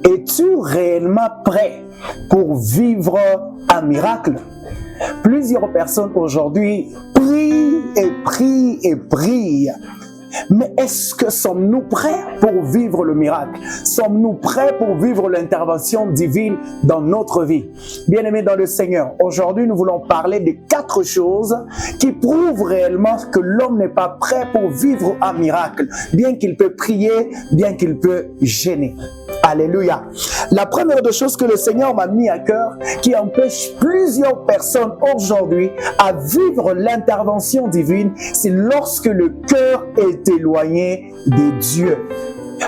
Es-tu réellement prêt pour vivre un miracle? Plusieurs personnes aujourd'hui prient et prient et prient. Mais est-ce que sommes-nous prêts pour vivre le miracle? Sommes-nous prêts pour vivre l'intervention divine dans notre vie? Bien-aimés dans le Seigneur, aujourd'hui nous voulons parler de 4 choses qui prouvent réellement que l'homme n'est pas prêt pour vivre un miracle, bien qu'il peut prier, bien qu'il peut gêner. Alléluia. La première des choses que le Seigneur m'a mis à cœur, qui empêche plusieurs personnes aujourd'hui à vivre l'intervention divine, c'est lorsque le cœur est éloigné de Dieu.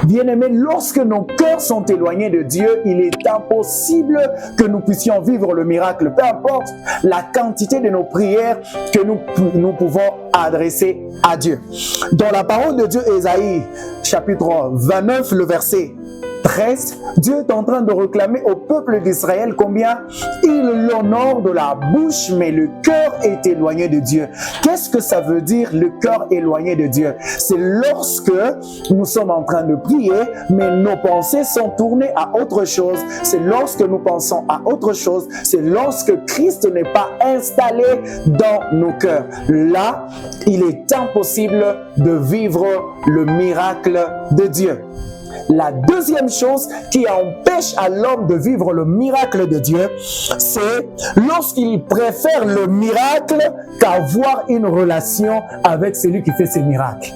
Bien-aimés, lorsque nos cœurs sont éloignés de Dieu, il est impossible que nous puissions vivre le miracle, peu importe la quantité de nos prières que nous pouvons adresser à Dieu. Dans la parole de Dieu, Ésaïe, chapitre 29, le verset 13, Dieu est en train de réclamer au peuple d'Israël combien il l'honore de la bouche, mais le cœur est éloigné de Dieu. Qu'est-ce que ça veut dire, le cœur éloigné de Dieu? C'est lorsque nous sommes en train de prier, mais nos pensées sont tournées à autre chose. C'est lorsque nous pensons à autre chose. C'est lorsque Christ n'est pas installé dans nos cœurs. Là, il est impossible de vivre le miracle de Dieu. La deuxième chose qui empêche à l'homme de vivre le miracle de Dieu, c'est lorsqu'il préfère le miracle qu'avoir une relation avec celui qui fait ces miracles.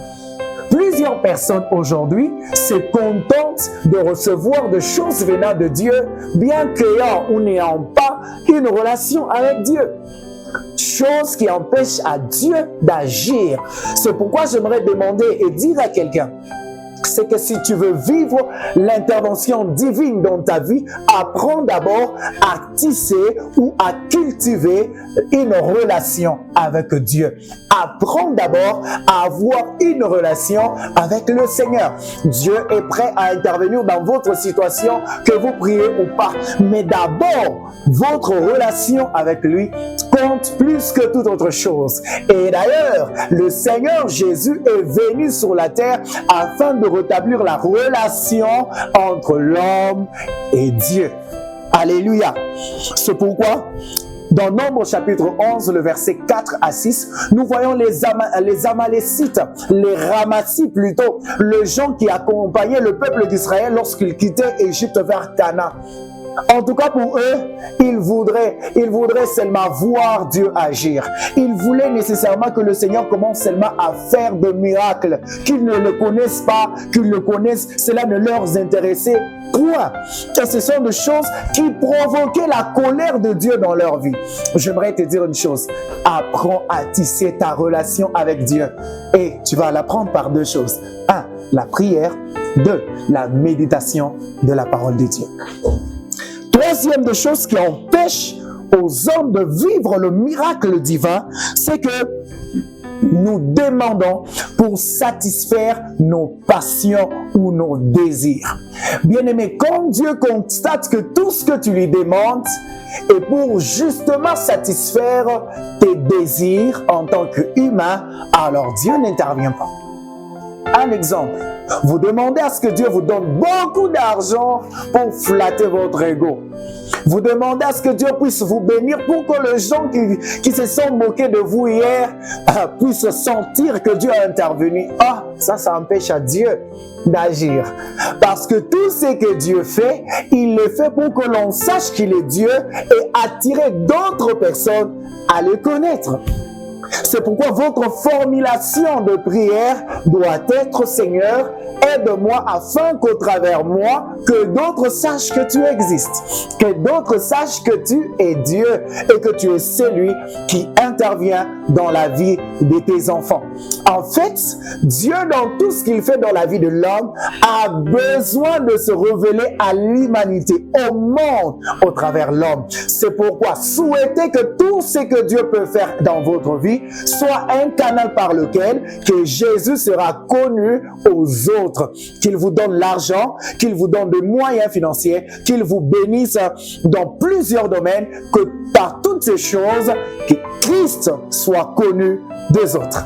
Plusieurs personnes aujourd'hui se contentent de recevoir des choses venant de Dieu, bien qu'ayant ou n'ayant pas une relation avec Dieu. Chose qui empêche à Dieu d'agir. C'est pourquoi j'aimerais demander et dire à quelqu'un, c'est que si tu veux vivre l'intervention divine dans ta vie, apprends d'abord à tisser ou à cultiver une relation avec Dieu. Apprends d'abord à avoir une relation avec le Seigneur. Dieu est prêt à intervenir dans votre situation, que vous priez ou pas. Mais d'abord, votre relation avec lui compte plus que toute autre chose. Et d'ailleurs, le Seigneur Jésus est venu sur la terre afin de rétablir la relation entre l'homme et Dieu. Alléluia. C'est pourquoi, dans Nombre chapitre 11, le verset 4 à 6, nous voyons les Amalécites, les Ramassis plutôt, les gens qui accompagnaient le peuple d'Israël lorsqu'ils quittaient Égypte vers Canaan. En tout cas pour eux, ils voudraient seulement voir Dieu agir. Ils voulaient nécessairement que le Seigneur commence seulement à faire des miracles, qu'ils ne le connaissent pas, qu'ils le connaissent, cela ne leur intéressait point. Car ce sont des choses qui provoquaient la colère de Dieu dans leur vie. J'aimerais te dire une chose, apprends à tisser ta relation avec Dieu. Et tu vas l'apprendre par 2 choses. 1, la prière. 2, la méditation de la parole de Dieu. Troisième des choses qui empêche aux hommes de vivre le miracle divin, c'est que nous demandons pour satisfaire nos passions ou nos désirs. Bien-aimé, quand Dieu constate que tout ce que tu lui demandes est pour justement satisfaire tes désirs en tant qu'humain, alors Dieu n'intervient pas. Un exemple, vous demandez à ce que Dieu vous donne beaucoup d'argent pour flatter votre ego. Vous demandez à ce que Dieu puisse vous bénir pour que les gens qui se sont moqués de vous hier puissent sentir que Dieu a intervenu. Ah, ça empêche à Dieu d'agir. Parce que tout ce que Dieu fait, il le fait pour que l'on sache qu'il est Dieu et attirer d'autres personnes à le connaître. C'est pourquoi votre formulation de prière doit être: Seigneur, aide-moi afin qu'au travers moi, que d'autres sachent que tu existes, que d'autres sachent que tu es Dieu et que tu es celui qui intervient dans la vie de tes enfants. En fait, Dieu, dans tout ce qu'il fait dans la vie de l'homme, a besoin de se révéler à l'humanité, au monde, au travers l'homme. C'est pourquoi souhaitez que tout ce que Dieu peut faire dans votre vie soit un canal par lequel que Jésus sera connu aux autres, qu'il vous donne l'argent, qu'il vous donne des moyens financiers, qu'il vous bénisse dans plusieurs domaines, que par toutes ces choses, que Christ soit connu des autres.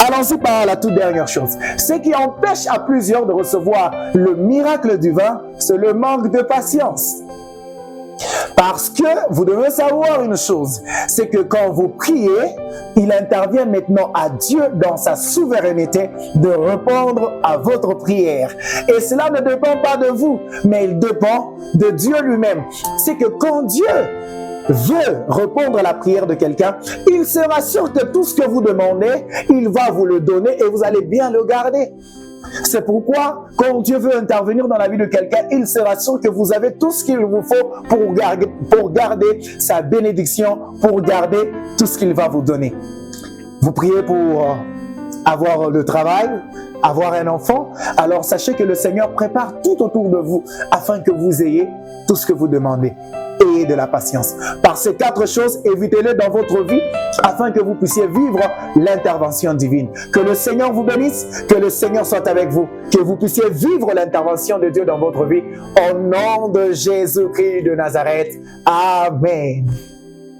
Allons-y par la toute dernière chose. Ce qui empêche à plusieurs de recevoir le miracle divin, c'est le manque de patience. Parce que vous devez savoir une chose, c'est que quand vous priez, il intervient maintenant à Dieu dans sa souveraineté de répondre à votre prière. Et cela ne dépend pas de vous, mais il dépend de Dieu lui-même. C'est que quand Dieu veut répondre à la prière de quelqu'un, il sera sûr que tout ce que vous demandez, il va vous le donner et vous allez bien le garder. C'est pourquoi, quand Dieu veut intervenir dans la vie de quelqu'un, il sera sûr que vous avez tout ce qu'il vous faut pour garder sa bénédiction, pour garder tout ce qu'il va vous donner. Vous priez pour avoir le travail, avoir un enfant, alors sachez que le Seigneur prépare tout autour de vous afin que vous ayez tout ce que vous demandez. Ayez de la patience. Par ces 4 choses, évitez-les dans votre vie afin que vous puissiez vivre l'intervention divine. Que le Seigneur vous bénisse, que le Seigneur soit avec vous, que vous puissiez vivre l'intervention de Dieu dans votre vie. Au nom de Jésus-Christ de Nazareth. Amen.